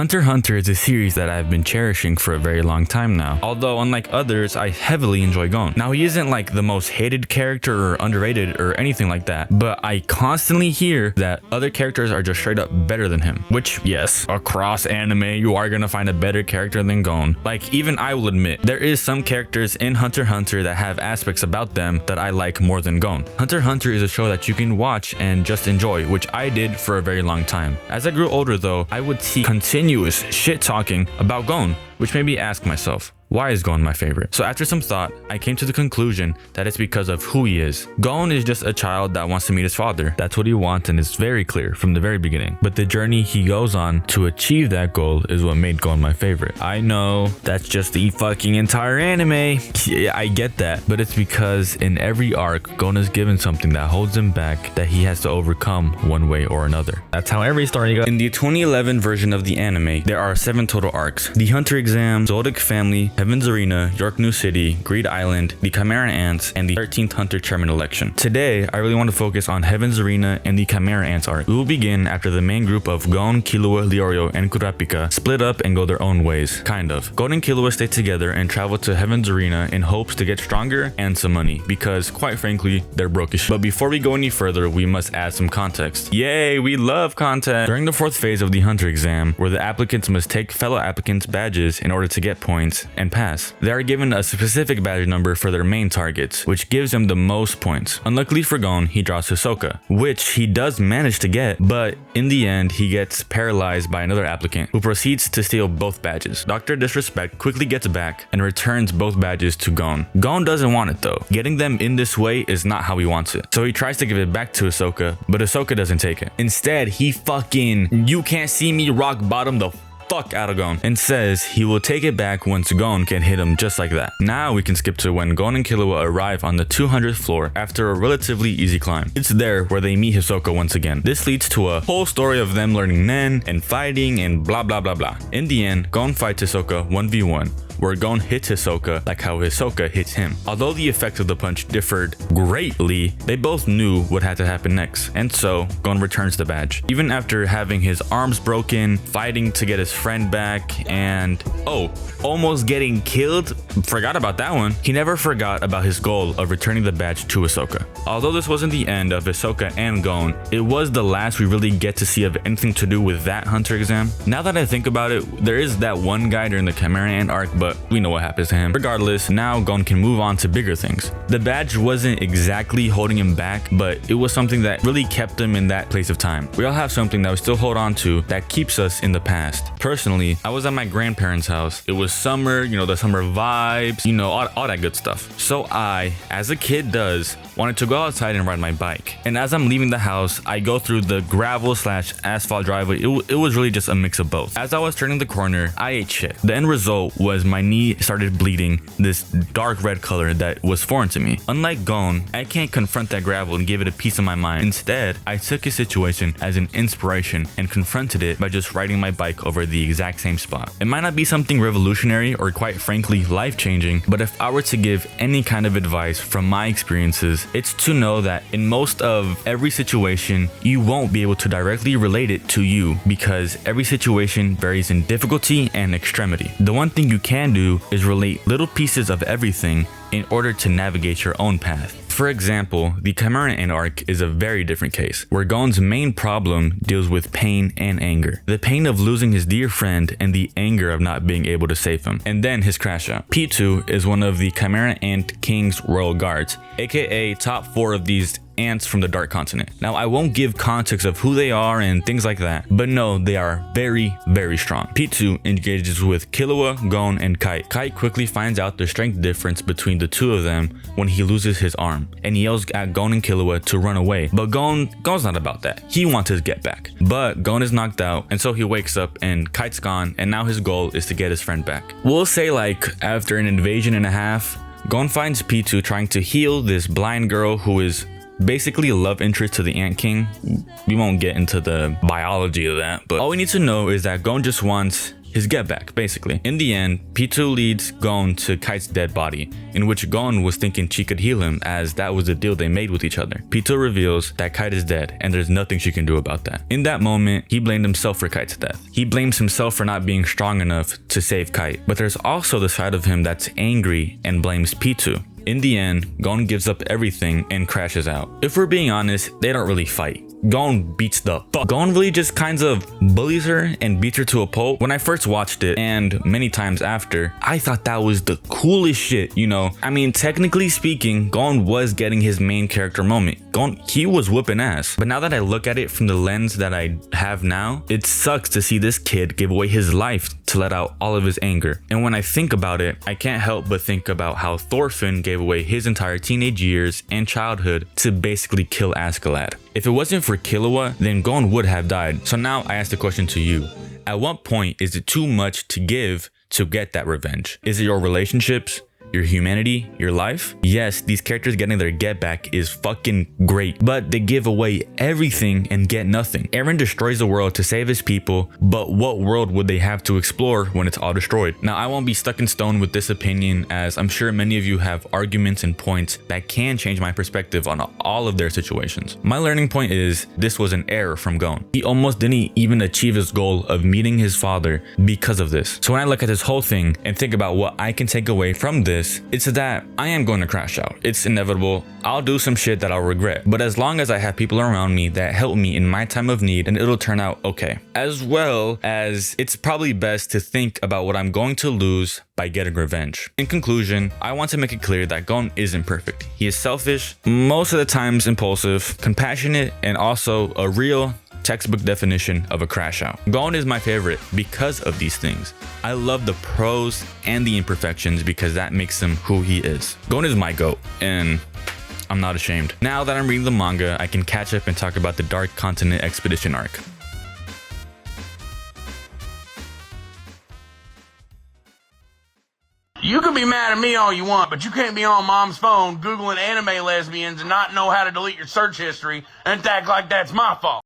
Hunter x Hunter is a series that I've been cherishing for a very long time now. Although unlike others, I heavily enjoy Gon. Now he isn't like the most hated character or underrated or anything like that, but I constantly hear that other characters are just straight up better than him. Which, yes, across anime, you are gonna find a better character than Gon. Like, even I will admit, there is some characters in Hunter x Hunter that have aspects about them that I like more than Gon. Hunter x Hunter is a show that you can watch and just enjoy, which I did for a very long time. As I grew older though, I would see continuous shit talking about Gon, which made me ask myself, why is Gon my favorite? So after some thought, I came to the conclusion that it's because of who he is. Gon is just a child that wants to meet his father. That's what he wants, and it's very clear from the very beginning. But the journey he goes on to achieve that goal is what made Gon my favorite. I know that's just the fucking entire anime. Yeah, I get that. But it's because in every arc, Gon is given something that holds him back that he has to overcome one way or another. That's how every story goes. In the 2011 version of the anime, there are 7 total arcs. The Hunter Exam, Zodiac Family, Heaven's Arena, York New City, Greed Island, the Chimera Ants, and the 13th Hunter Chairman election. Today, I really want to focus on Heaven's Arena and the Chimera Ants arc. We will begin after the main group of Gon, Killua, Leorio, and Kurapika split up and go their own ways, kind of. Gon and Killua stay together and travel to Heaven's Arena in hopes to get stronger and some money, because quite frankly, they're broke as shit. But before we go any further, we must add some context. Yay, we love context! During the 4th phase of the Hunter Exam, where the applicants must take fellow applicants' badges in order to get points and pass. They are given a specific badge number for their main targets, which gives them the most points. Unluckily for Gon, he draws Hisoka, which he does manage to get, but in the end, he gets paralyzed by another applicant, who proceeds to steal both badges. Dr. Disrespect quickly gets back and returns both badges to Gon. Gon doesn't want it though. Getting them in this way is not how he wants it. So he tries to give it back to Hisoka, but Hisoka doesn't take it. Instead, he fucking, you can't see me rock bottom the fuck out of Gon and says he will take it back once Gon can hit him just like that. Now we can skip to when Gon and Killua arrive on the 200th floor after a relatively easy climb. It's there where they meet Hisoka once again. This leads to a whole story of them learning Nen and fighting and blah blah blah blah. In the end, Gon fights Hisoka 1v1, where Gon hits Hisoka like how Hisoka hits him. Although the effect of the punch differed greatly, they both knew what had to happen next, and so Gon returns the badge. Even after having his arms broken, fighting to get his friend back, and almost getting killed, forgot about that one, he never forgot about his goal of returning the badge to Hisoka. Although this wasn't the end of Hisoka and Gon, it was the last we really get to see of anything to do with that Hunter Exam. Now that I think about it, there is that one guy during the Chimera Ant arc, but we know what happens to him. Regardless, now Gon can move on to bigger things. The badge wasn't exactly holding him back, but it was something that really kept him in that place of time. We all have something that we still hold on to that keeps us in the past. Personally, I was at my grandparents' house. It was summer, the summer vibes, all that good stuff. So I, as a kid does, wanted to go outside and ride my bike. And as I'm leaving the house, I go through the gravel / asphalt driveway. It was really just a mix of both. As I was turning the corner, I ate shit. The end result was my knee started bleeding this dark red color that was foreign to me. Unlike Gon, I can't confront that gravel and give it a piece of my mind. Instead, I took his situation as an inspiration and confronted it by just riding my bike over the exact same spot. It might not be something revolutionary or quite frankly life-changing, but if I were to give any kind of advice from my experiences, it's to know that in most of every situation, you won't be able to directly relate it to you because every situation varies in difficulty and extremity. The one thing you can do is relate little pieces of everything in order to navigate your own path. For example, the Chimera Ant arc is a very different case, where Gon's main problem deals with pain and anger. The pain of losing his dear friend and the anger of not being able to save him. And then his crash out. P2 is one of the Chimera Ant King's royal guards, aka top 4 of these ants from the Dark Continent. Now, I won't give context of who they are and things like that, but no, they are very, very strong. P2 engages with Killua, Gon, and Kite. Kite quickly finds out the strength difference between the two of them when he loses his arm, and he yells at Gon and Killua to run away. But Gon's not about that. He wants his get back. But Gon is knocked out, and so he wakes up and Kite's gone, and now his goal is to get his friend back. We'll say after an invasion and a half, Gon finds P2 trying to heal this blind girl who is basically a love interest to the Ant King. We won't get into the biology of that, but all we need to know is that Gon just wants his get back, basically. In the end, Pitou leads Gon to Kite's dead body, in which Gon was thinking she could heal him as that was the deal they made with each other. Pitou reveals that Kite is dead and there's nothing she can do about that. In that moment, he blamed himself for Kite's death. He blames himself for not being strong enough to save Kite, but there's also the side of him that's angry and blames Pitou. In the end, Gon gives up everything and crashes out. If we're being honest, they don't really fight. Gon beats the fuck. Gon really just kinds of bullies her and beats her to a pulp. When I first watched it, and many times after, I thought that was the coolest shit, you know? I mean, technically speaking, Gon was getting his main character moment. Gon, he was whooping ass. But now that I look at it from the lens that I have now, it sucks to see this kid give away his life to let out all of his anger. And when I think about it, I can't help but think about how Thorfinn gave away his entire teenage years and childhood to basically kill Askeladd. If it wasn't for Killua, then Gon would have died. So now I ask the question to you. At what point is it too much to give to get that revenge? Is it your relationships? Your humanity, your life? Yes, these characters getting their get back is fucking great, but they give away everything and get nothing. Eren destroys the world to save his people, but what world would they have to explore when it's all destroyed? Now, I won't be stuck in stone with this opinion, as I'm sure many of you have arguments and points that can change my perspective on all of their situations. My learning point is this was an error from Gon. He almost didn't even achieve his goal of meeting his father because of this. So when I look at this whole thing and think about what I can take away from this, it's that I am going to crash out. It's inevitable. I'll do some shit that I'll regret. But as long as I have people around me that help me in my time of need, and it'll turn out okay. As well as it's probably best to think about what I'm going to lose by getting revenge. In conclusion, I want to make it clear that Gon isn't perfect. He is selfish, most of the times impulsive, compassionate, and also a real textbook definition of a crash out. Gon is my favorite because of these things. I love the pros and the imperfections because that makes him who he is. Gon is my GOAT, and I'm not ashamed. Now that I'm reading the manga, I can catch up and talk about the Dark Continent Expedition arc. You can be mad at me all you want, but you can't be on mom's phone Googling anime lesbians and not know how to delete your search history and act like that's my fault.